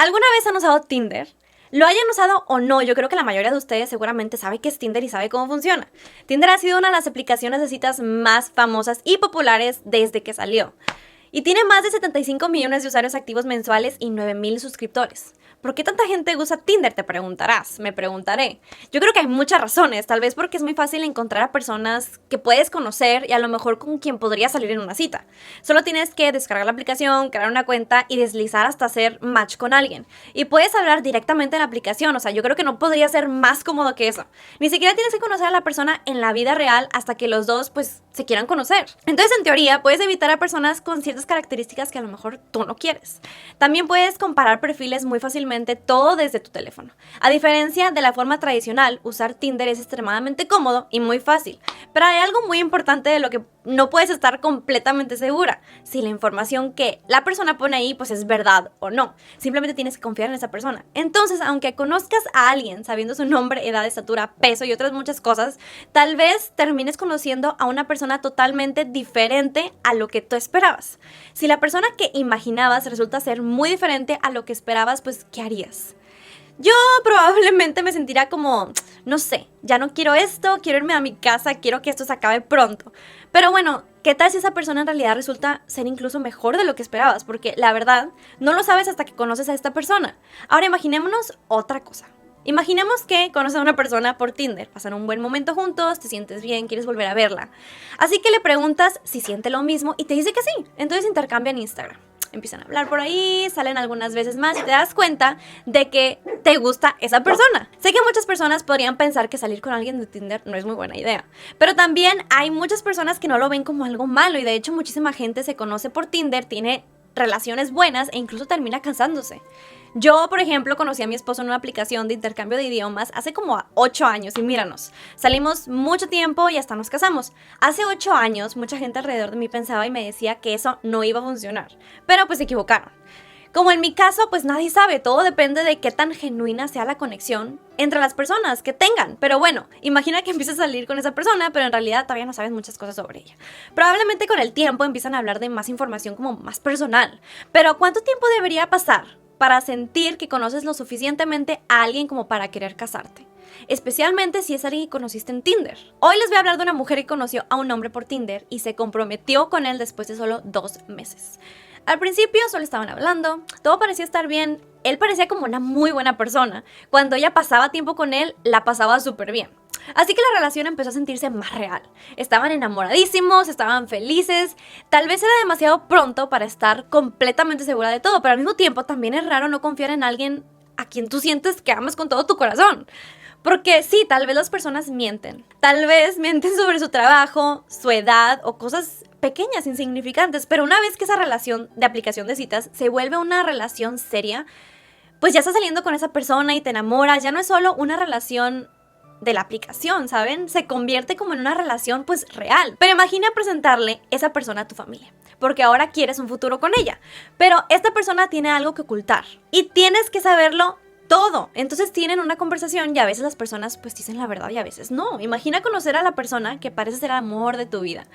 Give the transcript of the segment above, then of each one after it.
¿Alguna vez han usado Tinder? Lo hayan usado o no, yo creo que la mayoría de ustedes seguramente sabe qué es Tinder y sabe cómo funciona. Tinder ha sido una de las aplicaciones de citas más famosas y populares desde que salió. Y tiene más de 75 millones de usuarios activos mensuales y 9,000 suscriptores. ¿Por qué tanta gente usa Tinder? Te preguntarás, me preguntaré. Yo creo que hay muchas razones, tal vez porque es muy fácil encontrar a personas que puedes conocer y a lo mejor con quien podrías salir en una cita. Solo tienes que descargar la aplicación, crear una cuenta y deslizar hasta hacer match con alguien. Y puedes hablar directamente en la aplicación, o sea, yo creo que no podría ser más cómodo que eso. Ni siquiera tienes que conocer a la persona en la vida real hasta que los dos, pues, se quieran conocer. Entonces, en teoría, puedes evitar a personas con ciertas características que a lo mejor tú no quieres. También puedes comparar perfiles muy fácilmente, todo desde tu teléfono. A diferencia de la forma tradicional, usar Tinder es extremadamente cómodo y muy fácil. Pero hay algo muy importante de lo que no puedes estar completamente segura: si la información que la persona pone ahí pues es verdad o no. Simplemente tienes que confiar en esa persona. Entonces, aunque conozcas a alguien sabiendo su nombre, edad, estatura, peso y otras muchas cosas, tal vez termines conociendo a una persona totalmente diferente a lo que tú esperabas. Si la persona que imaginabas resulta ser muy diferente a lo que esperabas, pues ¿qué harías? Yo probablemente me sentiría como, no sé, ya no quiero esto, quiero irme a mi casa, quiero que esto se acabe pronto. Pero bueno, ¿qué tal si esa persona en realidad resulta ser incluso mejor de lo que esperabas? Porque la verdad, no lo sabes hasta que conoces a esta persona. Ahora imaginémonos otra cosa. Imaginemos que conoces a una persona por Tinder, pasan un buen momento juntos, te sientes bien, quieres volver a verla. Así que le preguntas si siente lo mismo y te dice que sí. Entonces intercambian Instagram. Empiezan a hablar por ahí, salen algunas veces más y te das cuenta de que te gusta esa persona. Sé que muchas personas podrían pensar que salir con alguien de Tinder no es muy buena idea, pero también hay muchas personas que no lo ven como algo malo y de hecho muchísima gente se conoce por Tinder, tiene relaciones buenas e incluso termina casándose. Yo, por ejemplo, conocí a mi esposo en una aplicación de intercambio de idiomas hace como 8 años y míranos, salimos mucho tiempo y hasta nos casamos. Hace 8 años mucha gente alrededor de mí pensaba y me decía que eso no iba a funcionar, pero pues se equivocaron. Como en mi caso, pues nadie sabe, todo depende de qué tan genuina sea la conexión entre las personas que tengan. Pero bueno, imagina que empiezas a salir con esa persona, pero en realidad todavía no sabes muchas cosas sobre ella. Probablemente con el tiempo empiezan a hablar de más información como más personal. Pero ¿cuánto tiempo debería pasar para sentir que conoces lo suficientemente a alguien como para querer casarte? Especialmente si es alguien que conociste en Tinder. Hoy les voy a hablar de una mujer que conoció a un hombre por Tinder y se comprometió con él después de solo 2 meses. Al principio solo estaban hablando, todo parecía estar bien, él parecía como una muy buena persona. Cuando ella pasaba tiempo con él, la pasaba súper bien. Así que la relación empezó a sentirse más real. Estaban enamoradísimos, estaban felices. Tal vez era demasiado pronto para estar completamente segura de todo, pero al mismo tiempo también es raro no confiar en alguien a quien tú sientes que amas con todo tu corazón. Porque sí, tal vez las personas mienten. Tal vez mienten sobre su trabajo, su edad o cosas pequeñas, insignificantes. Pero una vez que esa relación de aplicación de citas se vuelve una relación seria, pues ya estás saliendo con esa persona y te enamoras. Ya no es solo una relación de la aplicación, ¿saben? Se convierte como en una relación pues real. Pero imagina presentarle esa persona a tu familia, porque ahora quieres un futuro con ella. Pero esta persona tiene algo que ocultar y tienes que saberlo todo. Entonces tienen una conversación y a veces las personas pues dicen la verdad y a veces no. Imagina conocer a la persona que parece ser el amor de tu vida.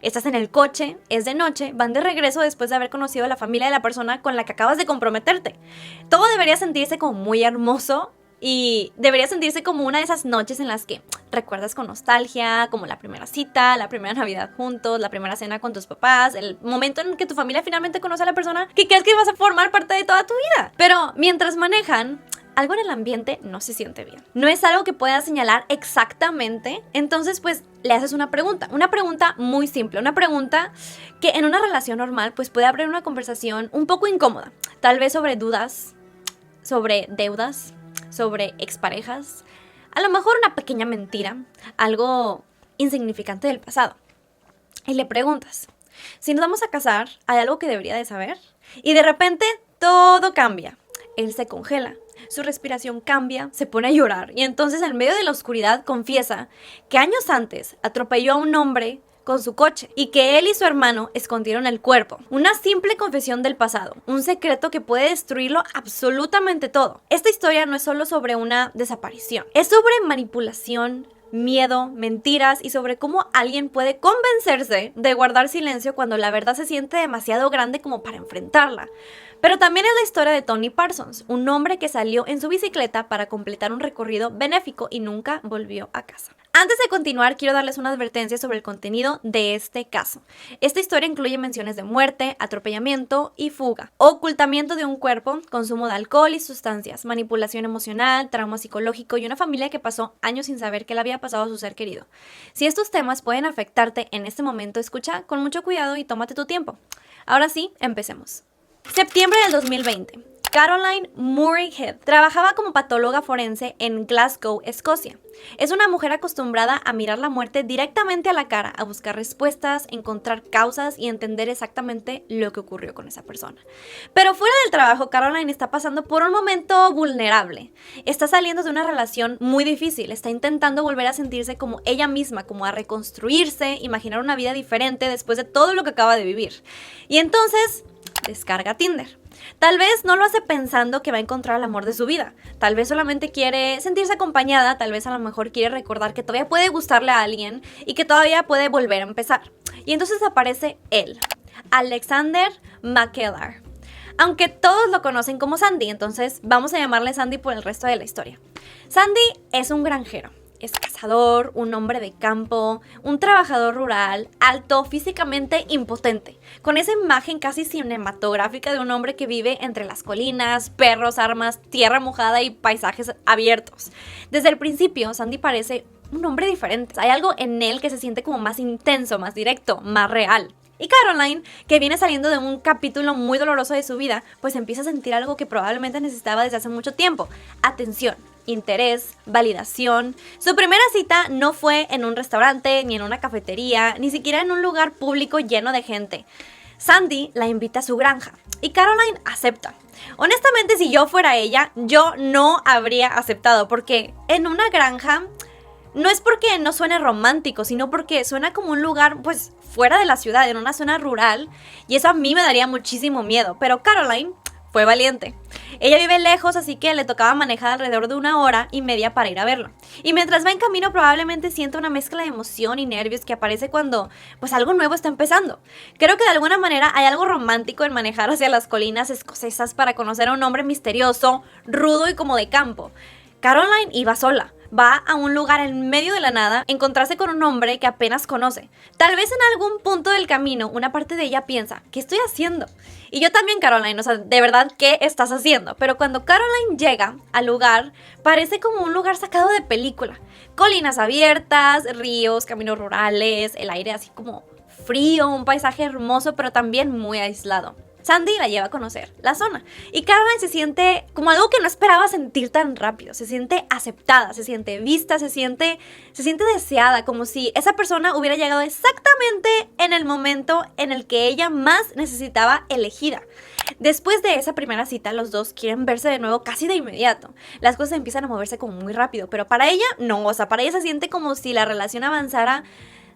Estás en el coche, es de noche, van de regreso después de haber conocido a la familia de la persona con la que acabas de comprometerte. Todo debería sentirse como muy hermoso y debería sentirse como una de esas noches en las que recuerdas con nostalgia, como la primera cita, la primera Navidad juntos, la primera cena con tus papás, el momento en que tu familia finalmente conoce a la persona que crees que vas a formar parte de toda tu vida. Pero mientras manejan, algo en el ambiente no se siente bien. No es algo que puedas señalar exactamente. Entonces, pues, le haces una pregunta muy simple, una pregunta que en una relación normal, pues, puede abrir una conversación un poco incómoda. Tal vez sobre dudas, sobre deudas, sobre exparejas, a lo mejor una pequeña mentira, algo insignificante del pasado. Y le preguntas, si nos vamos a casar, ¿hay algo que debería de saber? Y de repente, todo cambia. Él se congela. Su respiración cambia, se pone a llorar y entonces en medio de la oscuridad confiesa que años antes atropelló a un hombre con su coche y que él y su hermano escondieron el cuerpo. Una simple confesión del pasado, un secreto que puede destruirlo absolutamente todo. Esta historia no es solo sobre una desaparición, es sobre manipulación, miedo, mentiras y sobre cómo alguien puede convencerse de guardar silencio cuando la verdad se siente demasiado grande como para enfrentarla. Pero también es la historia de Tony Parsons, un hombre que salió en su bicicleta para completar un recorrido benéfico y nunca volvió a casa. Antes de continuar, quiero darles una advertencia sobre el contenido de este caso. Esta historia incluye menciones de muerte, atropellamiento y fuga, ocultamiento de un cuerpo, consumo de alcohol y sustancias, manipulación emocional, trauma psicológico y una familia que pasó años sin saber qué le había pasado a su ser querido. Si estos temas pueden afectarte en este momento, escucha con mucho cuidado y tómate tu tiempo. Ahora sí, empecemos. Septiembre del 2020. Caroline Murray Head trabajaba como patóloga forense en Glasgow, Escocia. Es una mujer acostumbrada a mirar la muerte directamente a la cara, a buscar respuestas, encontrar causas y entender exactamente lo que ocurrió con esa persona. Pero fuera del trabajo, Caroline está pasando por un momento vulnerable. Está saliendo de una relación muy difícil, está intentando volver a sentirse como ella misma, como a reconstruirse, imaginar una vida diferente después de todo lo que acaba de vivir. Y entonces descarga Tinder. Tal vez no lo hace pensando que va a encontrar el amor de su vida. Tal vez solamente quiere sentirse acompañada, tal vez a lo mejor quiere recordar que todavía puede gustarle a alguien y que todavía puede volver a empezar. Y entonces aparece él, Alexander McKellar. Aunque todos lo conocen como Sandy, entonces vamos a llamarle Sandy por el resto de la historia. Sandy es un granjero. Es cazador, un hombre de campo, un trabajador rural, alto, físicamente impotente, con esa imagen casi cinematográfica de un hombre que vive entre las colinas, perros, armas, tierra mojada y paisajes abiertos. Desde el principio, Sandy parece un hombre diferente. Hay algo en él que se siente como más intenso, más directo, más real. Y Caroline, que viene saliendo de un capítulo muy doloroso de su vida, pues empieza a sentir algo que probablemente necesitaba desde hace mucho tiempo: atención, interés, validación. Su primera cita no fue en un restaurante, ni en una cafetería, ni siquiera en un lugar público lleno de gente. Sandy la invita a su granja y Caroline acepta. Honestamente, si yo fuera ella, yo no habría aceptado, porque en una granja no es porque no suene romántico, sino porque suena como un lugar pues fuera de la ciudad, en una zona rural, y eso a mí me daría muchísimo miedo. Pero Caroline fue valiente. Ella vive lejos, así que le tocaba manejar alrededor de 1 hora y media para ir a verlo. Y mientras va en camino probablemente sienta una mezcla de emoción y nervios que aparece cuando pues algo nuevo está empezando. Creo que de alguna manera hay algo romántico en manejar hacia las colinas escocesas para conocer a un hombre misterioso, rudo y como de campo. Caroline iba sola. Va a un lugar en medio de la nada, encontrarse con un hombre que apenas conoce. Tal vez en algún punto del camino, una parte de ella piensa: ¿qué estoy haciendo? Y yo también, Caroline, o sea, de verdad, ¿qué estás haciendo? Pero cuando Caroline llega al lugar, parece como un lugar sacado de película. Colinas abiertas, ríos, caminos rurales, el aire así como frío, un paisaje hermoso, pero también muy aislado. Sandy la lleva a conocer la zona y Caroline se siente como algo que no esperaba sentir tan rápido. Se siente aceptada, se siente vista, se siente deseada, como si esa persona hubiera llegado exactamente en el momento en el que ella más necesitaba elegida. Después de esa primera cita, los dos quieren verse de nuevo casi de inmediato. Las cosas empiezan a moverse como muy rápido, pero para ella no, o sea, para ella se siente como si la relación avanzara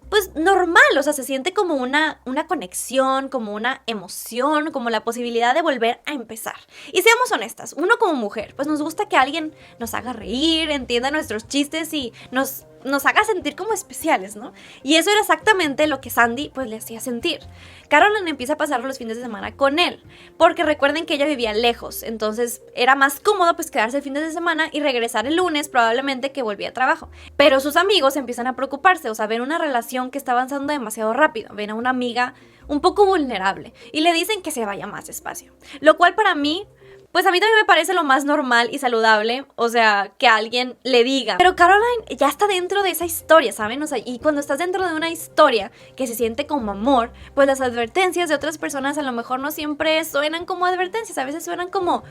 pues normal, o sea, se siente como una conexión, como una emoción, como la posibilidad de volver a empezar. Y seamos honestas, uno como mujer, pues nos gusta que alguien nos haga reír, entienda nuestros chistes y nos haga sentir como especiales, ¿no? Y eso era exactamente lo que Sandy pues le hacía sentir. Caroline empieza a pasar los fines de semana con él, porque recuerden que ella vivía lejos, entonces era más cómodo pues quedarse el fin de semana y regresar el lunes probablemente que volvía a trabajo. Pero sus amigos empiezan a preocuparse, o sea, ven una relación que está avanzando demasiado rápido, ven a una amiga un poco vulnerable y le dicen que se vaya más despacio, lo cual para mí, pues a mí también me parece lo más normal y saludable, o sea, que alguien le diga. Pero Caroline ya está dentro de esa historia, ¿saben? O sea, y cuando estás dentro de una historia que se siente como amor, pues las advertencias de otras personas a lo mejor no siempre suenan como advertencias, a veces suenan como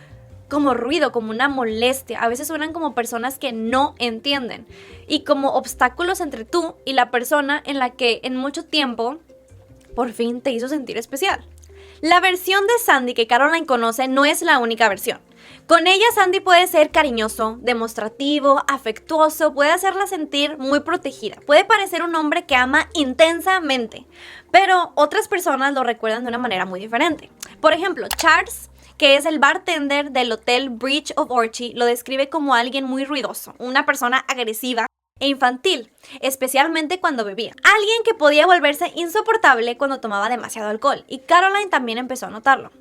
ruido, como una molestia, a veces suenan como personas que no entienden y como obstáculos entre tú y la persona en la que en mucho tiempo por fin te hizo sentir especial. La versión de Sandy que Caroline conoce no es la única versión. Con ella Sandy puede ser cariñoso, demostrativo, afectuoso, puede hacerla sentir muy protegida, puede parecer un hombre que ama intensamente, pero otras personas lo recuerdan de una manera muy diferente. Por ejemplo, Charles, que es el bartender del Hotel Bridge of Orchy, lo describe como alguien muy ruidoso, una persona agresiva e infantil, especialmente cuando bebía. Alguien que podía volverse insoportable cuando tomaba demasiado alcohol, y Caroline también empezó a notarlo.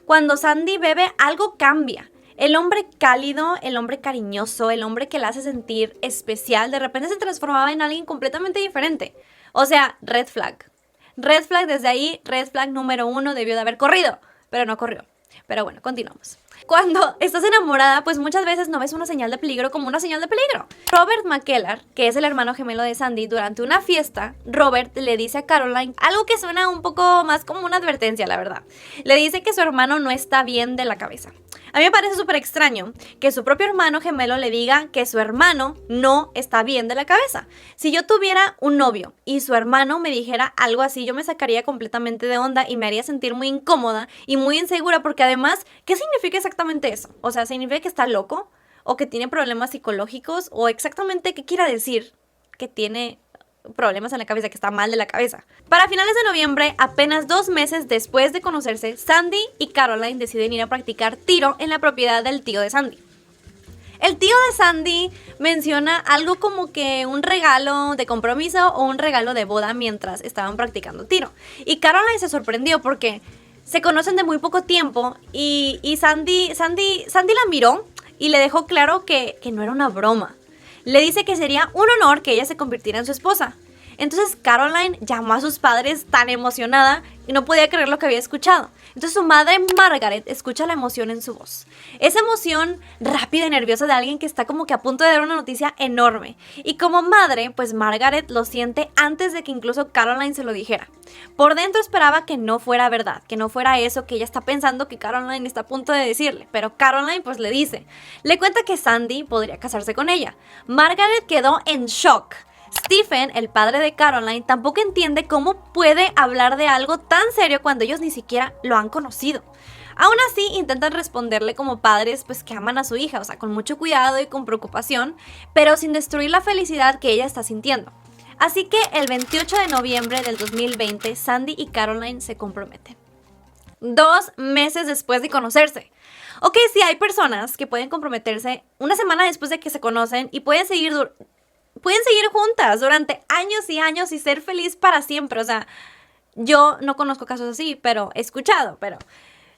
Cuando Sandy bebe, algo cambia. El hombre cálido, el hombre cariñoso, el hombre que la hace sentir especial, de repente se transformaba en alguien completamente diferente. O sea, red flag. Red flag desde ahí, red flag número 1, debió de haber corrido, pero no corrió. Pero bueno, continuamos. Cuando estás enamorada, pues muchas veces no ves una señal de peligro como una señal de peligro. Robert McKellar, que es el hermano gemelo de Sandy, durante una fiesta, Robert le dice a Caroline algo que suena un poco más como una advertencia, la verdad. Le dice que su hermano no está bien de la cabeza. A mí me parece súper extraño que su propio hermano gemelo le diga que su hermano no está bien de la cabeza. Si yo tuviera un novio y su hermano me dijera algo así, yo me sacaría completamente de onda y me haría sentir muy incómoda y muy insegura, porque además, ¿qué significa exactamente eso? O sea, ¿significa que está loco? ¿O que tiene problemas psicológicos? ¿O exactamente qué quiere decir que tiene problemas en la cabeza, que está mal de la cabeza? Para finales de noviembre, apenas 2 meses después de conocerse, Sandy y Caroline deciden ir a practicar tiro en la propiedad del tío de Sandy. El tío de Sandy menciona algo como que un regalo de compromiso o un regalo de boda mientras estaban practicando tiro. Y Caroline se sorprendió porque se conocen de muy poco tiempo y Sandy la miró y le dejó claro que no era una broma. Le dice que sería un honor que ella se convirtiera en su esposa. Entonces Caroline llamó a sus padres tan emocionada y no podía creer lo que había escuchado. Entonces su madre Margaret escucha la emoción en su voz. Esa emoción rápida y nerviosa de alguien que está como que a punto de dar una noticia enorme. Y como madre, pues Margaret lo siente antes de que incluso Caroline se lo dijera. Por dentro esperaba que no fuera verdad, que no fuera eso que ella está pensando que Caroline está a punto de decirle. Pero Caroline pues le dice, le cuenta que Sandy podría casarse con ella. Margaret quedó en shock. Stephen, el padre de Caroline, tampoco entiende cómo puede hablar de algo tan serio cuando ellos ni siquiera lo han conocido. Aún así, intentan responderle como padres pues que aman a su hija, o sea, con mucho cuidado y con preocupación, pero sin destruir la felicidad que ella está sintiendo. Así que el 28 de noviembre del 2020, Sandy y Caroline se comprometen. 2 meses después de conocerse. Ok, sí, hay personas que pueden comprometerse una semana después de que se conocen y pueden seguir juntas durante años y años y ser feliz para siempre. O sea, yo no conozco casos así, pero he escuchado. Pero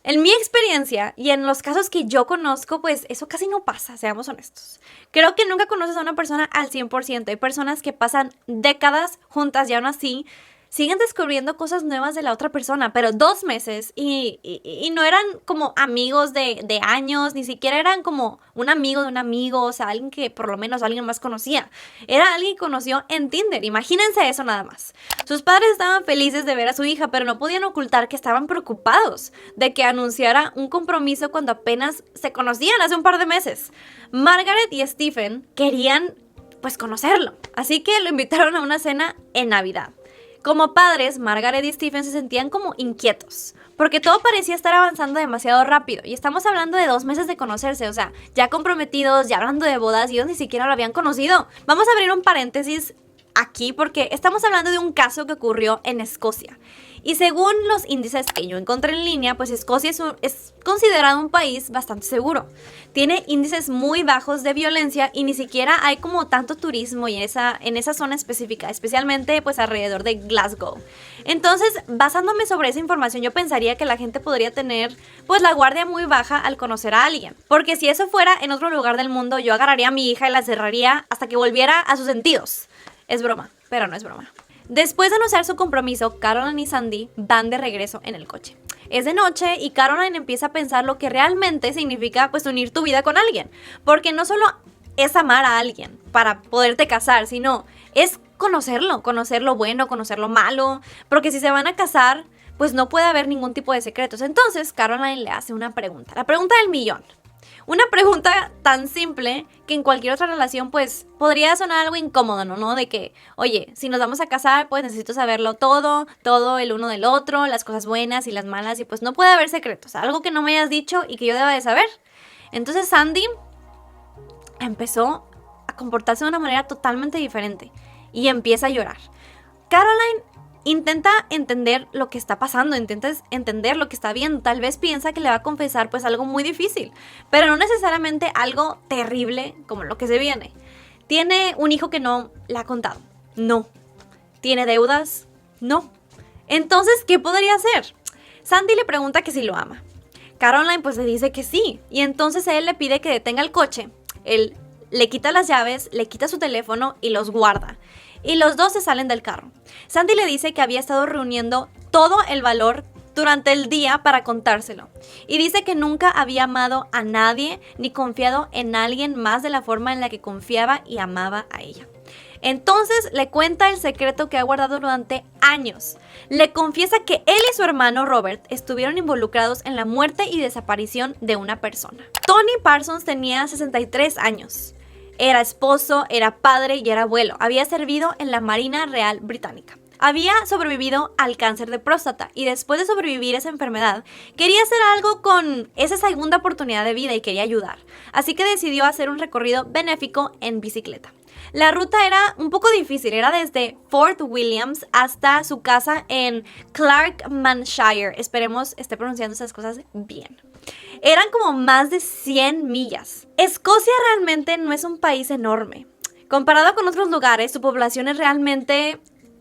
en mi experiencia y en los casos que yo conozco, pues eso casi no pasa, seamos honestos. Creo que nunca conoces a una persona al 100%. Hay personas que pasan décadas juntas y aún así siguen descubriendo cosas nuevas de la otra persona, pero 2 meses y no eran como amigos de años, ni siquiera eran como un amigo de un amigo, o sea, alguien que por lo menos alguien más conocía. Era alguien que conoció en Tinder, imagínense eso nada más. Sus padres estaban felices de ver a su hija, pero no podían ocultar que estaban preocupados de que anunciara un compromiso cuando apenas se conocían hace un par de meses. Margaret y Stephen querían pues conocerlo, así que lo invitaron a una cena en Navidad. Como padres, Margaret y Stephen se sentían como inquietos, porque todo parecía estar avanzando demasiado rápido. Y estamos hablando de 2 meses de conocerse, o sea, ya comprometidos, ya hablando de bodas y ellos ni siquiera lo habían conocido. Vamos a abrir un paréntesis aquí porque estamos hablando de un caso que ocurrió en Escocia. Y según los índices que yo encontré en línea, pues Escocia es considerado un país bastante seguro. Tiene índices muy bajos de violencia y ni siquiera hay como tanto turismo y en esa zona específica, especialmente pues alrededor de Glasgow. Entonces, basándome sobre esa información, yo pensaría que la gente podría tener pues la guardia muy baja al conocer a alguien. Porque si eso fuera en otro lugar del mundo, yo agarraría a mi hija y la cerraría hasta que volviera a sus sentidos. Es broma, pero no es broma. Después de anunciar su compromiso, Caroline y Sandy van de regreso en el coche. Es de noche y Caroline empieza a pensar lo que realmente significa pues unir tu vida con alguien. Porque no solo es amar a alguien para poderte casar, sino es conocer lo bueno, conocer lo malo. Porque si se van a casar, pues no puede haber ningún tipo de secretos. Entonces Caroline le hace una pregunta, la pregunta del millón. Una pregunta tan simple que en cualquier otra relación pues podría sonar algo incómodo, ¿no? De que, oye, si nos vamos a casar pues necesito saberlo todo el uno del otro, las cosas buenas y las malas y pues no puede haber secretos, algo que no me hayas dicho y que yo deba de saber. Entonces Sandy empezó a comportarse de una manera totalmente diferente y empieza a llorar. Caroline intenta entender lo que está pasando, intenta entender lo que está viendo. Tal vez piensa que le va a confesar pues algo muy difícil, pero no necesariamente algo terrible como lo que se viene. ¿Tiene un hijo que no le ha contado? No. ¿Tiene deudas? No. Entonces, ¿qué podría hacer? Sandy le pregunta que si lo ama. Caroline pues le dice que sí, y entonces él le pide que detenga el coche. Él le quita las llaves, le quita su teléfono y los guarda. Y los dos se salen del carro. Sandy le dice que había estado reuniendo todo el valor durante el día para contárselo. Y dice que nunca había amado a nadie ni confiado en alguien más de la forma en la que confiaba y amaba a ella. Entonces le cuenta el secreto que ha guardado durante años. Le confiesa que él y su hermano Robert estuvieron involucrados en la muerte y desaparición de una persona. Tony Parsons tenía 63 años. Era esposo, era padre y era abuelo. Había servido en la Marina Real Británica. Había sobrevivido al cáncer de próstata y después de sobrevivir esa enfermedad, quería hacer algo con esa segunda oportunidad de vida y quería ayudar. Así que decidió hacer un recorrido benéfico en bicicleta. La ruta era un poco difícil, era desde Fort Williams hasta su casa en Clackmannshire. Esperemos esté pronunciando esas cosas bien. Eran como más de 100 millas. Escocia realmente no es un país enorme. Comparado con otros lugares, su población es realmente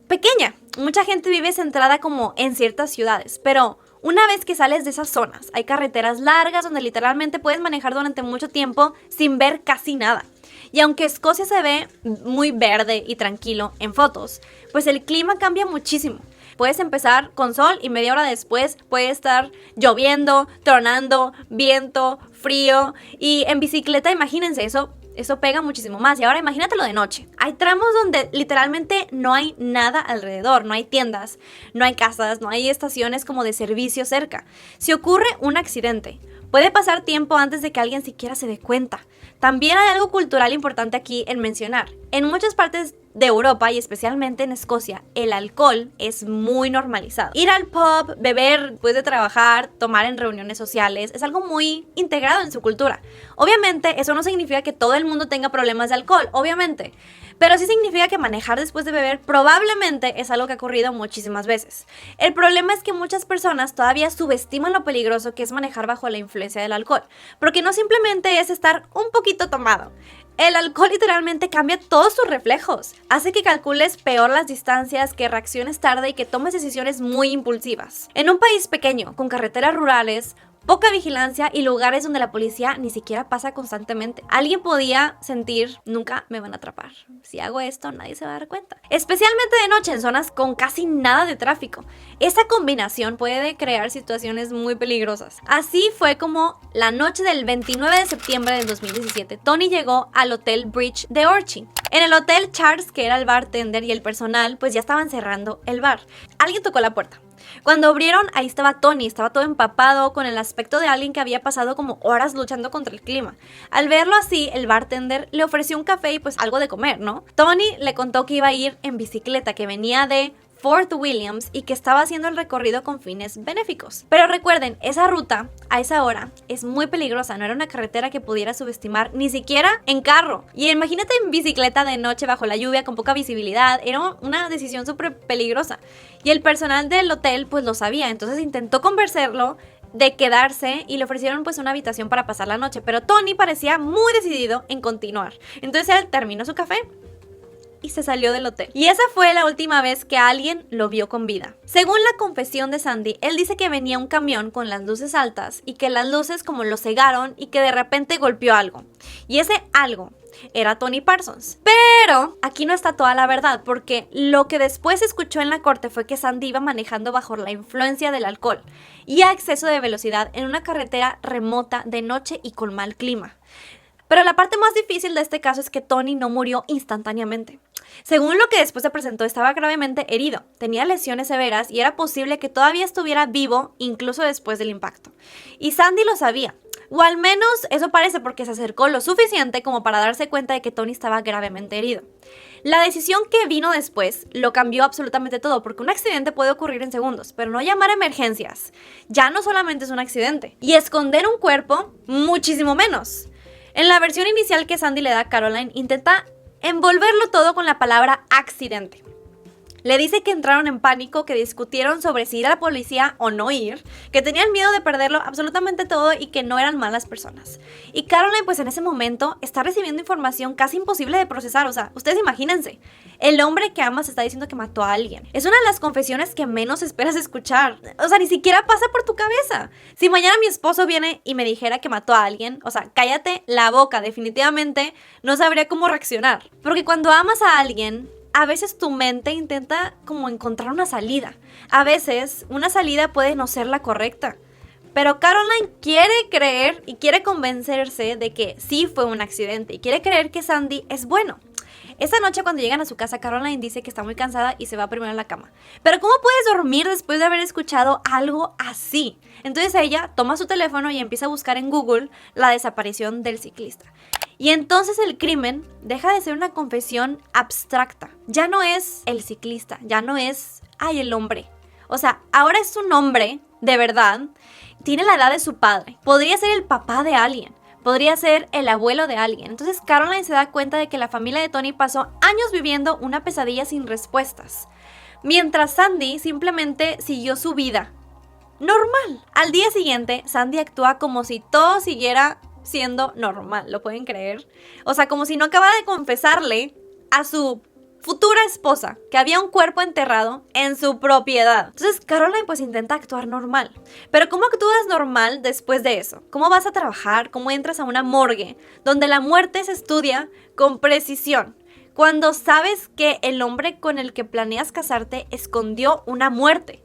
pequeña. Mucha gente vive centrada como en ciertas ciudades, pero una vez que sales de esas zonas, hay carreteras largas donde literalmente puedes manejar durante mucho tiempo sin ver casi nada. Y aunque Escocia se ve muy verde y tranquilo en fotos, pues el clima cambia muchísimo. Puedes empezar con sol y media hora después puede estar lloviendo, tronando, viento, frío. Y en bicicleta, imagínense, eso pega muchísimo más. Y ahora imagínatelo de noche. Hay tramos donde literalmente no hay nada alrededor, no hay tiendas, no hay casas, no hay estaciones como de servicio cerca. Si ocurre un accidente, puede pasar tiempo antes de que alguien siquiera se dé cuenta. También hay algo cultural importante aquí en mencionar. En muchas partes de Europa y especialmente en Escocia, el alcohol es muy normalizado. Ir al pub, beber después de trabajar, tomar en reuniones sociales, es algo muy integrado en su cultura. Obviamente, eso no significa que todo el mundo tenga problemas de alcohol, obviamente. Pero sí significa que manejar después de beber probablemente es algo que ha ocurrido muchísimas veces. El problema es que muchas personas todavía subestiman lo peligroso que es manejar bajo la influencia del alcohol, porque no simplemente es estar un poquito tomado. El alcohol literalmente cambia todos tus reflejos, hace que calcules peor las distancias, que reacciones tarde y que tomes decisiones muy impulsivas. En un país pequeño, con carreteras rurales, poca vigilancia y lugares donde la policía ni siquiera pasa constantemente, alguien podía sentir, nunca me van a atrapar. Si hago esto, nadie se va a dar cuenta. Especialmente de noche en zonas con casi nada de tráfico. Esa combinación puede crear situaciones muy peligrosas. Así fue como la noche del 29 de septiembre del 2017, Tony llegó al Hotel Bridge de Orchy. En el hotel, Charles, que era el bartender, y el personal, pues ya estaban cerrando el bar. Alguien tocó la puerta. Cuando abrieron, ahí estaba Tony, estaba todo empapado, con el aspecto de alguien que había pasado como horas luchando contra el clima. Al verlo así, el bartender le ofreció un café y pues algo de comer, ¿no? Tony le contó que iba a ir en bicicleta, que venía de Fort Williams y que estaba haciendo el recorrido con fines benéficos. Pero recuerden, esa ruta, a esa hora, es muy peligrosa, no era una carretera que pudiera subestimar, ni siquiera en carro. Y imagínate en bicicleta de noche bajo la lluvia, con poca visibilidad, era una decisión súper peligrosa. Y el personal del hotel pues lo sabía, entonces intentó convencerlo de quedarse y le ofrecieron pues una habitación para pasar la noche, pero Tony parecía muy decidido en continuar. Entonces él terminó su café y se salió del hotel. Y esa fue la última vez que alguien lo vio con vida. Según la confesión de Sandy, él dice que venía un camión con las luces altas y que las luces como lo cegaron y que de repente golpeó algo. Y ese algo era Tony Parsons. Pero aquí no está toda la verdad, porque lo que después se escuchó en la corte fue que Sandy iba manejando bajo la influencia del alcohol y a exceso de velocidad en una carretera remota de noche y con mal clima. Pero la parte más difícil de este caso es que Tony no murió instantáneamente. Según lo que después se presentó, estaba gravemente herido, tenía lesiones severas y era posible que todavía estuviera vivo incluso después del impacto. Y Sandy lo sabía, o al menos eso parece, porque se acercó lo suficiente como para darse cuenta de que Tony estaba gravemente herido. La decisión que vino después lo cambió absolutamente todo, porque un accidente puede ocurrir en segundos, pero no llamar a emergencias ya no solamente es un accidente, y esconder un cuerpo muchísimo menos. En la versión inicial que Sandy le da a Caroline, intenta envolverlo todo con la palabra accidente. Le dice que entraron en pánico, que discutieron sobre si ir a la policía o no ir, que tenían miedo de perderlo absolutamente todo y que no eran malas personas. Y Caroline, pues en ese momento, está recibiendo información casi imposible de procesar. O sea, ustedes imagínense, el hombre que amas está diciendo que mató a alguien. Es una de las confesiones que menos esperas escuchar. O sea, ni siquiera pasa por tu cabeza. Si mañana mi esposo viene y me dijera que mató a alguien, o sea, cállate la boca, definitivamente no sabría cómo reaccionar. Porque cuando amas a alguien, a veces tu mente intenta como encontrar una salida. A veces una salida puede no ser la correcta. Pero Caroline quiere creer y quiere convencerse de que sí fue un accidente y quiere creer que Sandy es bueno. Esa noche cuando llegan a su casa, Caroline dice que está muy cansada y se va primero a la cama. Pero ¿cómo puedes dormir después de haber escuchado algo así? Entonces ella toma su teléfono y empieza a buscar en Google la desaparición del ciclista. Y entonces el crimen deja de ser una confesión abstracta. Ya no es el ciclista, ya no es, el hombre. O sea, ahora es un hombre, de verdad, tiene la edad de su padre. Podría ser el papá de alguien. Podría ser el abuelo de alguien. Entonces Caroline se da cuenta de que la familia de Tony pasó años viviendo una pesadilla sin respuestas. Mientras Sandy simplemente siguió su vida normal. Al día siguiente, Sandy actúa como si todo siguiera siendo normal, ¿lo pueden creer? O sea, como si no acabara de confesarle a su futura esposa que había un cuerpo enterrado en su propiedad. Entonces Caroline pues intenta actuar normal. Pero ¿cómo actúas normal después de eso? ¿Cómo vas a trabajar? ¿Cómo entras a una morgue donde la muerte se estudia con precisión? Cuando sabes que el hombre con el que planeas casarte escondió una muerte.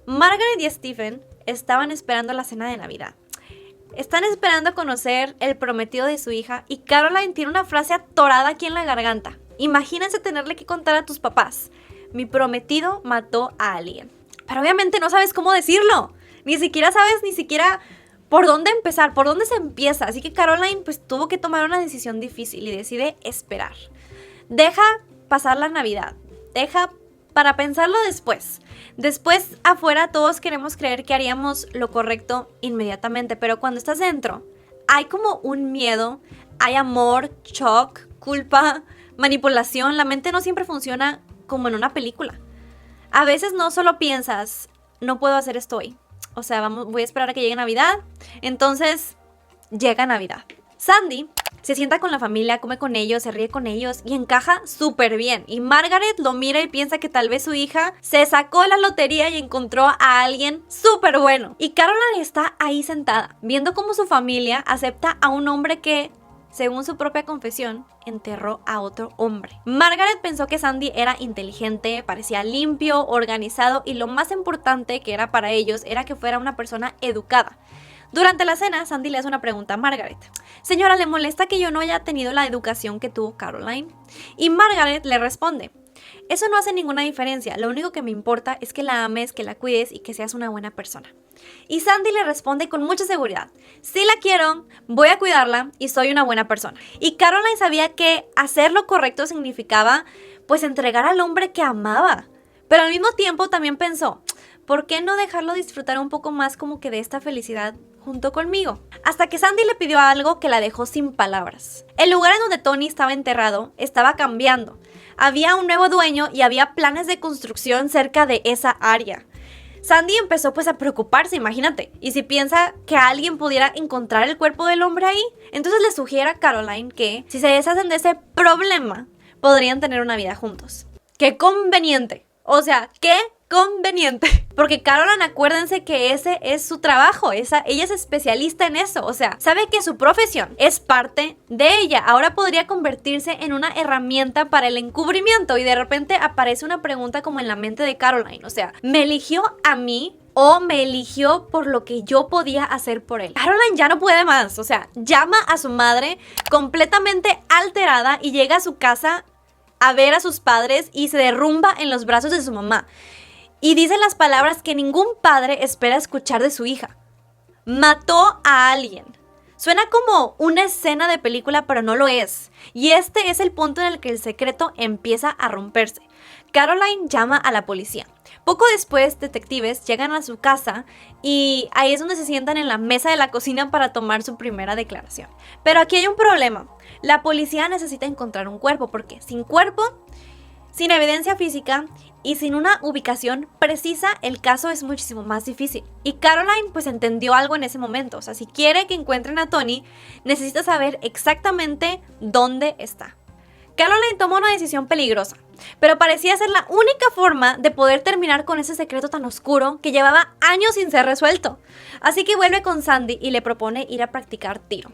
Margaret y Stephen estaban esperando la cena de Navidad. Están esperando conocer el prometido de su hija y Caroline tiene una frase atorada aquí en la garganta. Imagínense tenerle que contar a tus papás: mi prometido mató a alguien. Pero obviamente no sabes cómo decirlo. Ni siquiera sabes por dónde empezar, por dónde se empieza. Así que Caroline pues tuvo que tomar una decisión difícil y decide esperar. Deja pasar la Navidad. Deja para pensarlo después. Después, afuera, todos queremos creer que haríamos lo correcto inmediatamente, pero cuando estás dentro, hay como un miedo, hay amor, shock, culpa, manipulación. La mente no siempre funciona como en una película. A veces no solo piensas, no puedo hacer esto hoy. O sea, voy a esperar a que llegue Navidad. Entonces, llega Navidad. Sandy se sienta con la familia, come con ellos, se ríe con ellos y encaja súper bien. Y Margaret lo mira y piensa que tal vez su hija se sacó la lotería y encontró a alguien súper bueno. Y Caroline está ahí sentada, viendo cómo su familia acepta a un hombre que, según su propia confesión, enterró a otro hombre. Margaret pensó que Sandy era inteligente, parecía limpio, organizado y lo más importante que era para ellos era que fuera una persona educada. Durante la cena, Sandy le hace una pregunta a Margaret. Señora, ¿le molesta que yo no haya tenido la educación que tuvo Caroline? Y Margaret le responde: eso no hace ninguna diferencia, lo único que me importa es que la ames, que la cuides y que seas una buena persona. Y Sandy le responde con mucha seguridad: sí la quiero, voy a cuidarla y soy una buena persona. Y Caroline sabía que hacer lo correcto significaba pues entregar al hombre que amaba. Pero al mismo tiempo también pensó: ¿por qué no dejarlo disfrutar un poco más como que de esta felicidad junto conmigo? Hasta que Sandy le pidió algo que la dejó sin palabras. El lugar en donde Tony estaba enterrado estaba cambiando. Había un nuevo dueño y había planes de construcción cerca de esa área. Sandy empezó pues a preocuparse, imagínate. ¿Y si piensa que alguien pudiera encontrar el cuerpo del hombre ahí? Entonces le sugiere a Caroline que si se deshacen de ese problema, podrían tener una vida juntos. ¡Qué conveniente! O sea, ¡qué conveniente! Porque Caroline, acuérdense que ese es su trabajo, ella es especialista en eso, o sea, sabe que su profesión es parte de ella. Ahora podría convertirse en una herramienta para el encubrimiento y de repente aparece una pregunta como en la mente de Caroline, o sea, ¿me eligió a mí o me eligió por lo que yo podía hacer por él? Caroline ya no puede más, o sea, llama a su madre completamente alterada y llega a su casa a ver a sus padres y se derrumba en los brazos de su mamá. Y dice las palabras que ningún padre espera escuchar de su hija: mató a alguien. Suena como una escena de película, pero no lo es. Y este es el punto en el que el secreto empieza a romperse. Caroline llama a la policía. Poco después, detectives llegan a su casa y ahí es donde se sientan en la mesa de la cocina para tomar su primera declaración. Pero aquí hay un problema. La policía necesita encontrar un cuerpo porque sin cuerpo, Sin evidencia física y sin una ubicación precisa, el caso es muchísimo más difícil. Y Caroline pues entendió algo en ese momento. O sea, si quiere que encuentren a Tony, necesita saber exactamente dónde está. Caroline tomó una decisión peligrosa, pero parecía ser la única forma de poder terminar con ese secreto tan oscuro que llevaba años sin ser resuelto. Así que vuelve con Sandy y le propone ir a practicar tiro.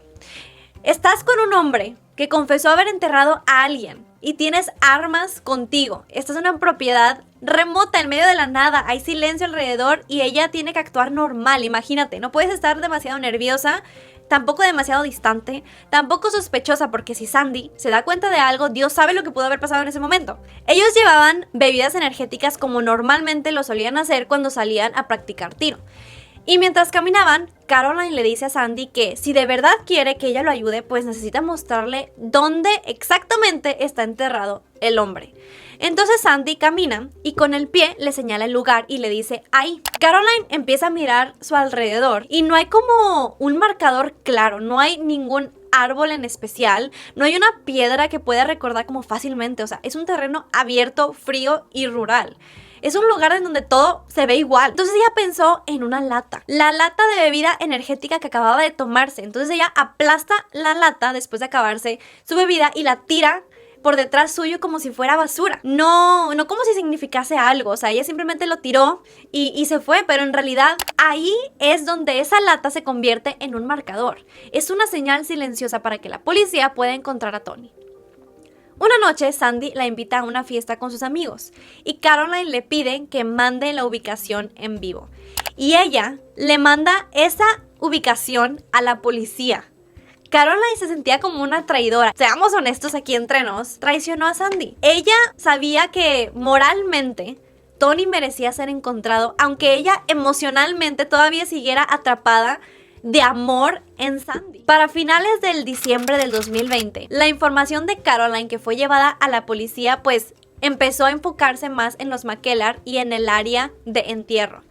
Estás con un hombre que confesó haber enterrado a alguien y tienes armas contigo. Esta es una propiedad remota en medio de la nada, hay silencio alrededor y ella tiene que actuar normal. Imagínate, no puedes estar demasiado nerviosa, tampoco demasiado distante, tampoco sospechosa, porque si Sandy se da cuenta de algo, Dios sabe lo que pudo haber pasado en ese momento. Ellos llevaban bebidas energéticas como normalmente lo solían hacer cuando salían a practicar tiro. Y mientras caminaban, Caroline le dice a Sandy que si de verdad quiere que ella lo ayude, pues necesita mostrarle dónde exactamente está enterrado el hombre. Entonces Sandy camina y con el pie le señala el lugar y le dice ahí. Caroline empieza a mirar su alrededor y no hay como un marcador claro, no hay ningún árbol en especial, no hay una piedra que pueda recordar como fácilmente, o sea, es un terreno abierto, frío y rural. Es un lugar en donde todo se ve igual. Entonces ella pensó en una lata. La lata de bebida energética que acababa de tomarse. Entonces ella aplasta la lata después de acabarse su bebida y la tira por detrás suyo como si fuera basura. No como si significase algo. O sea, ella simplemente lo tiró y se fue. Pero en realidad ahí es donde esa lata se convierte en un marcador. Es una señal silenciosa para que la policía pueda encontrar a Tony. Una noche, Sandy la invita a una fiesta con sus amigos y Caroline le pide que mande la ubicación en vivo. Y ella le manda esa ubicación a la policía. Caroline se sentía como una traidora. Seamos honestos aquí entre nos, traicionó a Sandy. Ella sabía que moralmente Tony merecía ser encontrado, aunque ella emocionalmente todavía siguiera atrapada de amor en Sandy. Para finales del diciembre del 2020, la información de Caroline que fue llevada a la policía pues empezó a enfocarse más en los McKellar y en el área de entierro.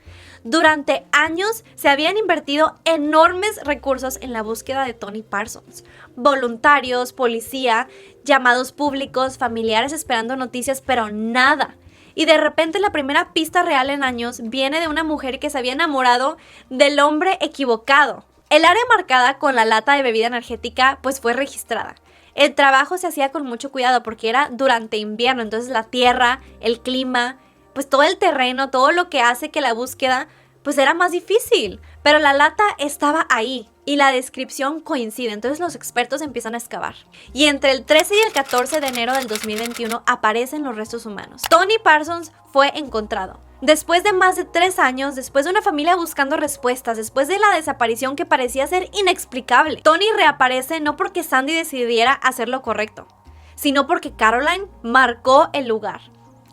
Durante años se habían invertido enormes recursos en la búsqueda de Tony Parsons. Voluntarios, policía, llamados públicos, familiares esperando noticias, pero nada. Y de repente la primera pista real en años viene de una mujer que se había enamorado del hombre equivocado. El área marcada con la lata de bebida energética pues fue registrada. El trabajo se hacía con mucho cuidado porque era durante invierno, entonces la tierra, el clima, pues todo el terreno, todo lo que hace que la búsqueda pues era más difícil. Pero la lata estaba ahí y la descripción coincide, entonces los expertos empiezan a excavar. Y entre el 13 y el 14 de enero del 2021 aparecen los restos humanos. Tony Parsons fue encontrado. Después de más de 3 años, después de una familia buscando respuestas, después de la desaparición que parecía ser inexplicable, Tony reaparece no porque Sandy decidiera hacer lo correcto, sino porque Caroline marcó el lugar.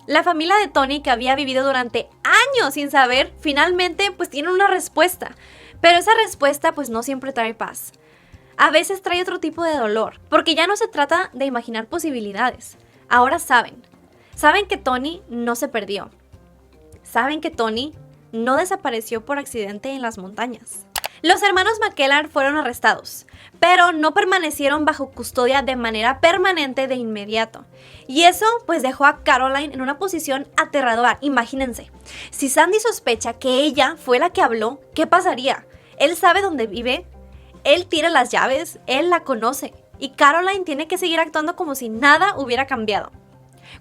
La familia de Tony, que había vivido durante años sin saber, finalmente pues tiene una respuesta. Pero esa respuesta pues no siempre trae paz. A veces trae otro tipo de dolor, porque ya no se trata de imaginar posibilidades. Ahora saben que Tony no se perdió. Saben que Tony no desapareció por accidente en las montañas. Los hermanos McKellar fueron arrestados, pero no permanecieron bajo custodia de manera permanente de inmediato. Y eso pues dejó a Caroline en una posición aterradora. Imagínense, si Sandy sospecha que ella fue la que habló, ¿qué pasaría? Él sabe dónde vive, él tira las llaves, él la conoce. Y Caroline tiene que seguir actuando como si nada hubiera cambiado.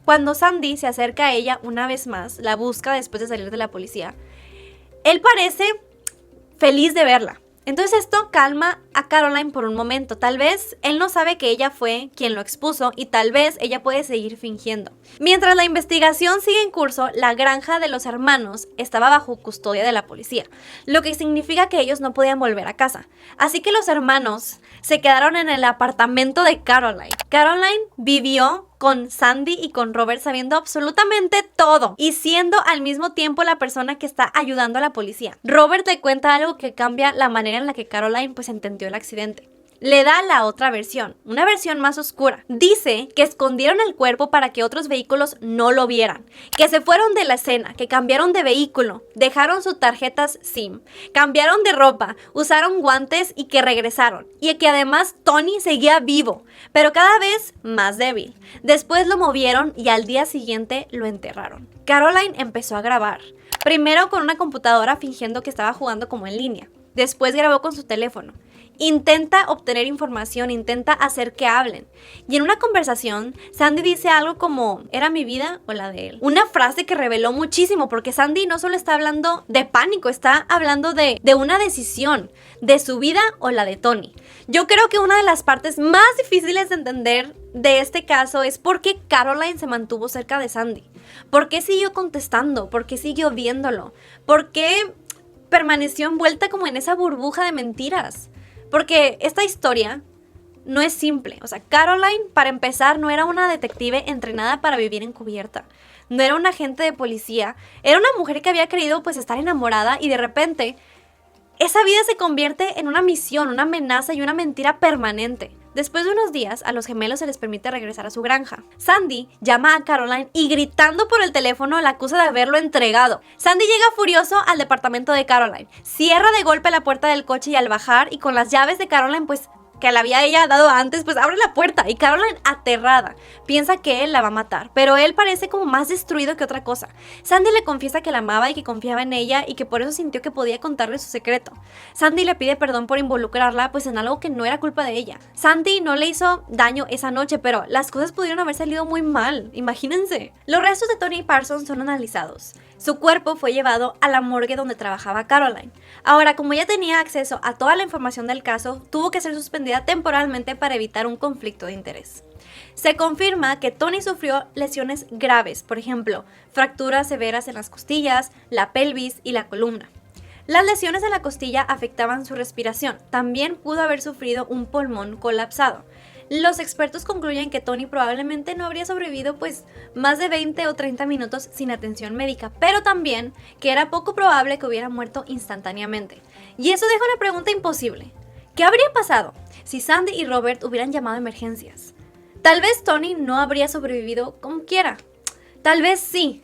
Cuando Sandy se acerca a ella una vez más, la busca después de salir de la policía, él parece feliz de verla. Entonces esto calma a Caroline por un momento. Tal vez él no sabe que ella fue quien lo expuso y tal vez ella puede seguir fingiendo. Mientras la investigación sigue en curso, la granja de los hermanos estaba bajo custodia de la policía, lo que significa que ellos no podían volver a casa. Así que los hermanos se quedaron en el apartamento de Caroline. Caroline vivió con Sandy y con Robert sabiendo absolutamente todo y siendo al mismo tiempo la persona que está ayudando a la policía. Robert le cuenta algo que cambia la manera en la que Caroline pues entendió el accidente. le da la otra versión, una versión más oscura. Dice que escondieron el cuerpo para que otros vehículos no lo vieran, que se fueron de la escena, que cambiaron de vehículo, dejaron sus tarjetas SIM, cambiaron de ropa, usaron guantes y que regresaron. Y que además Tony seguía vivo, pero cada vez más débil. Después lo movieron y al día siguiente lo enterraron. Caroline empezó a grabar, primero con una computadora fingiendo que estaba jugando como en línea. Después grabó con su teléfono. Intenta obtener información, intenta hacer que hablen. Y en una conversación, Sandy dice algo como, ¿era mi vida o la de él? Una frase que reveló muchísimo, porque Sandy no solo está hablando de pánico, está hablando de una decisión, de su vida o la de Tony. Yo creo que una de las partes más difíciles de entender de este caso es por qué Caroline se mantuvo cerca de Sandy. ¿Por qué siguió contestando? ¿Por qué siguió viéndolo? ¿Por qué permaneció envuelta como en esa burbuja de mentiras? Porque esta historia no es simple. O sea, Caroline, para empezar, no era una detective entrenada para vivir encubierta. No era un agente de policía. Era una mujer que había querido pues estar enamorada y de repente esa vida se convierte en una misión, una amenaza y una mentira permanente. Después de unos días, a los gemelos se les permite regresar a su granja. Sandy llama a Caroline y gritando por el teléfono la acusa de haberlo entregado. Sandy llega furioso al departamento de Caroline, cierra de golpe la puerta del coche y al bajar y con las llaves de Caroline pues que la había ella dado antes, pues abre la puerta y Caroline, aterrada, piensa que él la va a matar, pero él parece como más destruido que otra cosa. Sandy le confiesa que la amaba y que confiaba en ella y que por eso sintió que podía contarle su secreto. Sandy le pide perdón por involucrarla pues en algo que no era culpa de ella. Sandy no le hizo daño esa noche, pero las cosas pudieron haber salido muy mal, imagínense. Los restos de Tony Parsons son analizados. Su cuerpo fue llevado a la morgue donde trabajaba Caroline. Ahora, como ella tenía acceso a toda la información del caso, tuvo que ser suspendida temporalmente para evitar un conflicto de interés. Se confirma que Tony sufrió lesiones graves, por ejemplo, fracturas severas en las costillas, la pelvis y la columna. Las lesiones en la costilla afectaban su respiración. También pudo haber sufrido un pulmón colapsado. Los expertos concluyen que Tony probablemente no habría sobrevivido pues más de 20 o 30 minutos sin atención médica, pero también que era poco probable que hubiera muerto instantáneamente. Y eso deja una pregunta imposible. ¿Qué habría pasado si Sandy y Robert hubieran llamado a emergencias? Tal vez Tony no habría sobrevivido como quiera. Tal vez sí.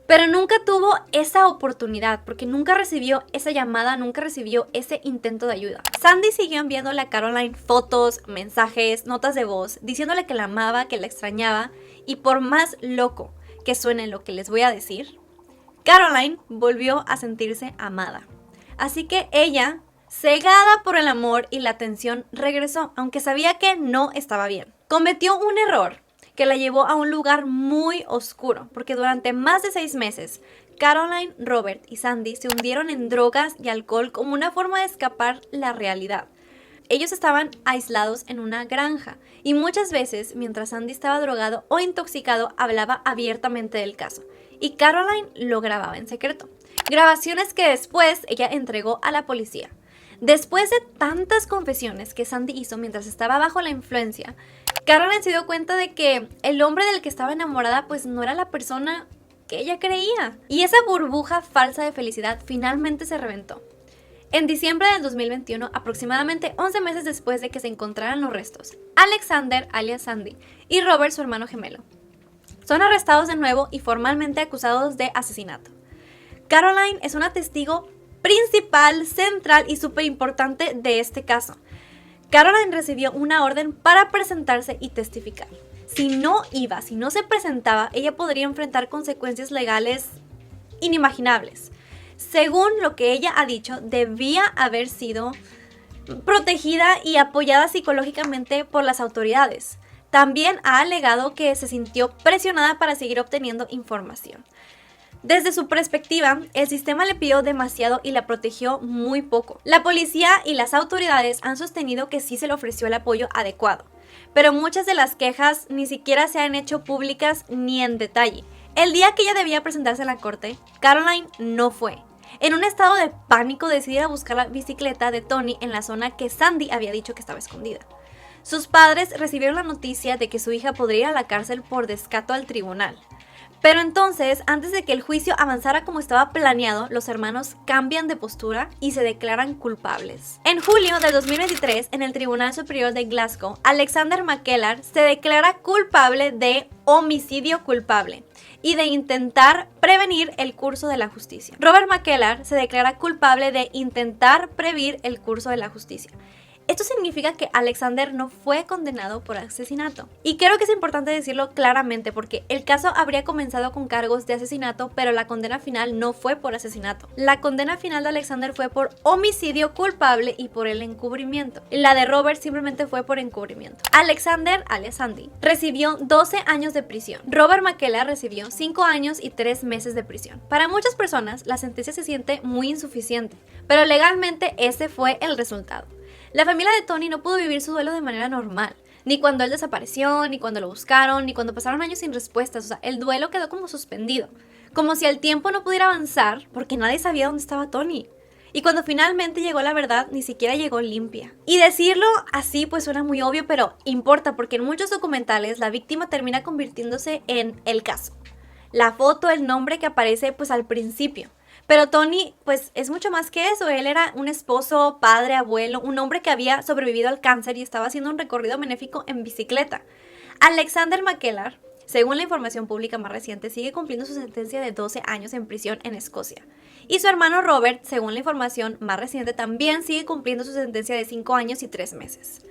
Pero nunca tuvo esa oportunidad porque nunca recibió esa llamada, nunca recibió ese intento de ayuda. Sandy siguió enviándole a Caroline fotos, mensajes, notas de voz, diciéndole que la amaba, que la extrañaba y por más loco que suene lo que les voy a decir, Caroline volvió a sentirse amada. Así que ella, cegada por el amor y la atención, regresó, aunque sabía que no estaba bien. Cometió un error que la llevó a un lugar muy oscuro, porque durante más de 6 meses, Caroline, Robert y Sandy se hundieron en drogas y alcohol como una forma de escapar la realidad. Ellos estaban aislados en una granja y muchas veces, mientras Sandy estaba drogado o intoxicado, hablaba abiertamente del caso y Caroline lo grababa en secreto. Grabaciones que después ella entregó a la policía. Después de tantas confesiones que Sandy hizo mientras estaba bajo la influencia, Caroline se dio cuenta de que el hombre del que estaba enamorada pues no era la persona que ella creía. Y esa burbuja falsa de felicidad finalmente se reventó. En diciembre del 2021, aproximadamente 11 meses después de que se encontraran los restos, Alexander, alias Sandy, y Robert, su hermano gemelo, son arrestados de nuevo y formalmente acusados de asesinato. Caroline es una testigo principal, central y súper importante de este caso. Caroline recibió una orden para presentarse y testificar. Si no se presentaba, ella podría enfrentar consecuencias legales inimaginables. Según lo que ella ha dicho, debía haber sido protegida y apoyada psicológicamente por las autoridades. También ha alegado que se sintió presionada para seguir obteniendo información. Desde su perspectiva, el sistema le pidió demasiado y la protegió muy poco. La policía y las autoridades han sostenido que sí se le ofreció el apoyo adecuado, pero muchas de las quejas ni siquiera se han hecho públicas ni en detalle. El día que ella debía presentarse en la corte, Caroline no fue. En un estado de pánico decidió ir a buscar la bicicleta de Tony en la zona que Sandy había dicho que estaba escondida. Sus padres recibieron la noticia de que su hija podría ir a la cárcel por descato al tribunal. Pero entonces, antes de que el juicio avanzara como estaba planeado, los hermanos cambian de postura y se declaran culpables. En julio de 2023, en el Tribunal Superior de Glasgow, Alexander McKellar se declara culpable de homicidio culpable y de intentar prevenir el curso de la justicia. Robert McKellar se declara culpable de intentar prevenir el curso de la justicia. Esto significa que Alexander no fue condenado por asesinato. Y creo que es importante decirlo claramente porque el caso habría comenzado con cargos de asesinato, pero la condena final no fue por asesinato. La condena final de Alexander fue por homicidio culpable y por el encubrimiento. La de Robert simplemente fue por encubrimiento. Alexander, alias Andy, recibió 12 años de prisión. Robert McKellar recibió 5 años y 3 meses de prisión. Para muchas personas, la sentencia se siente muy insuficiente, pero legalmente ese fue el resultado. La familia de Tony no pudo vivir su duelo de manera normal, ni cuando él desapareció, ni cuando lo buscaron, ni cuando pasaron años sin respuestas. O sea, el duelo quedó como suspendido, como si el tiempo no pudiera avanzar porque nadie sabía dónde estaba Tony. Y cuando finalmente llegó la verdad, ni siquiera llegó limpia. Y decirlo así pues suena muy obvio, pero importa porque en muchos documentales la víctima termina convirtiéndose en el caso. La foto, el nombre que aparece pues al principio. Pero Tony, pues es mucho más que eso. Él era un esposo, padre, abuelo, un hombre que había sobrevivido al cáncer y estaba haciendo un recorrido benéfico en bicicleta. Alexander McKellar, según la información pública más reciente, sigue cumpliendo su sentencia de 12 años en prisión en Escocia. Y su hermano Robert, según la información más reciente, también sigue cumpliendo su sentencia de 5 años y 3 meses.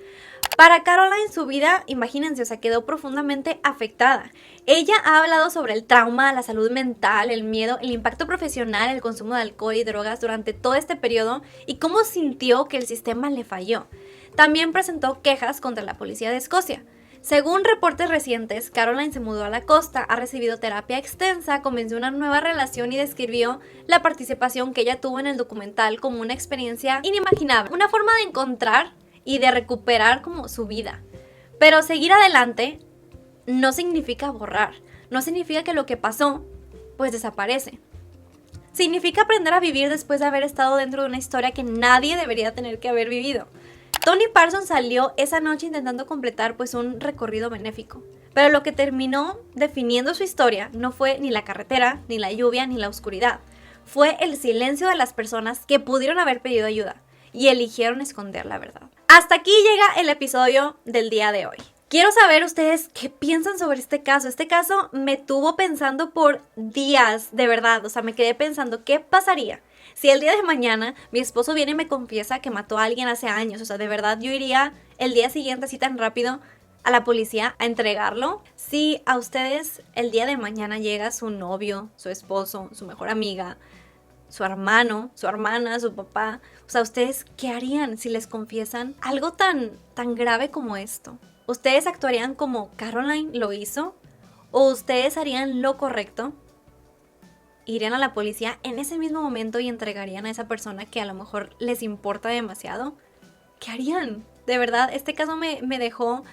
Para Caroline, su vida, imagínense, o sea, quedó profundamente afectada. Ella ha hablado sobre el trauma, la salud mental, el miedo, el impacto profesional, el consumo de alcohol y drogas durante todo este periodo y cómo sintió que el sistema le falló. También presentó quejas contra la policía de Escocia. Según reportes recientes, Caroline se mudó a la costa, ha recibido terapia extensa, comenzó una nueva relación y describió la participación que ella tuvo en el documental como una experiencia inimaginable, una forma de encontrar y de recuperar como su vida. Pero seguir adelante no significa borrar, no significa que lo que pasó pues desaparece. Significa aprender a vivir después de haber estado dentro de una historia que nadie debería tener que haber vivido. Tony Parsons salió esa noche intentando completar pues un recorrido benéfico, pero lo que terminó definiendo su historia no fue ni la carretera, ni la lluvia, ni la oscuridad. Fue el silencio de las personas que pudieron haber pedido ayuda y eligieron esconder la verdad. Hasta aquí llega el episodio del día de hoy. Quiero saber ustedes qué piensan sobre este caso. Este caso me tuvo pensando por días, de verdad. O sea, me quedé pensando, ¿qué pasaría si el día de mañana mi esposo viene y me confiesa que mató a alguien hace años? O sea, de verdad yo iría el día siguiente así tan rápido a la policía a entregarlo. Si a ustedes el día de mañana llega su novio, su esposo, su mejor amiga, su hermano, su hermana, su papá, o sea, ¿ustedes qué harían si les confiesan algo tan grave como esto? ¿Ustedes actuarían como Caroline lo hizo? ¿O ustedes harían lo correcto? ¿Irían a la policía en ese mismo momento y entregarían a esa persona que a lo mejor les importa demasiado? ¿Qué harían? De verdad, este caso me dejó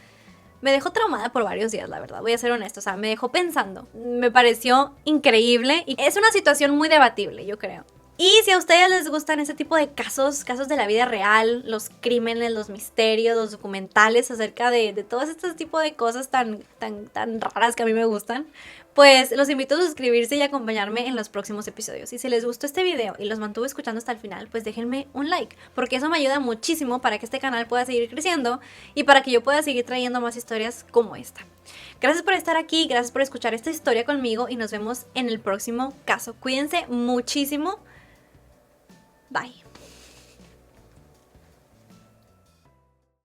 traumada por varios días, la verdad, voy a ser honesta. O sea, me dejó pensando. Me pareció increíble y es una situación muy debatible, yo creo. Y si a ustedes les gustan ese tipo de casos de la vida real, los crímenes, los misterios, los documentales acerca de todos estos tipos de cosas tan raras que a mí me gustan, pues los invito a suscribirse y acompañarme en los próximos episodios. Y si les gustó este video y los mantuve escuchando hasta el final, pues déjenme un like, porque eso me ayuda muchísimo para que este canal pueda seguir creciendo y para que yo pueda seguir trayendo más historias como esta. Gracias por estar aquí, gracias por escuchar esta historia conmigo y nos vemos en el próximo caso. Cuídense muchísimo. Bye.